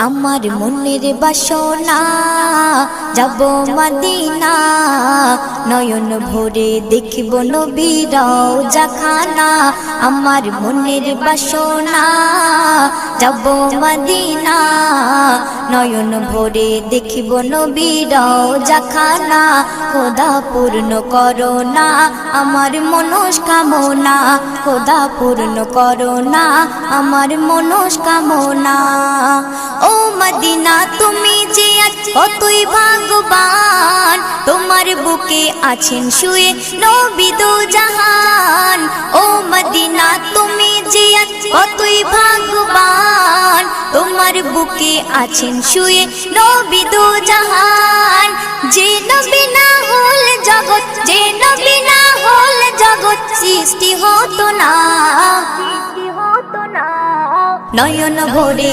আমার মনের বাসনা যাব মদিনা, নয়ন ভরে দেখিব নবীর রওজাখানা। আমার মনের বাসনা যাব মদিনা, নয়ন ভরে দেখিব নবীর রওজাখানা। খোদা পূর্ণ করো না আমার মনস্কামনা, খোদা পূর্ণ করো না আমার মনস্কামনা। ও মদিনা তুমি যে আজ কতই ভাগ্যবান, তোমার বুকে আছেন শুয়ে নবী দো জাহান। ও মদিনা তুমি যে আজ কতই ভাগ্যবান, তোমার বুকে আছেন শুয়ে নবী দো জাহান। যে নবী না হল জগৎ, যে নবী না হল জগৎ সৃষ্টি হতো না। নয়ন ভরে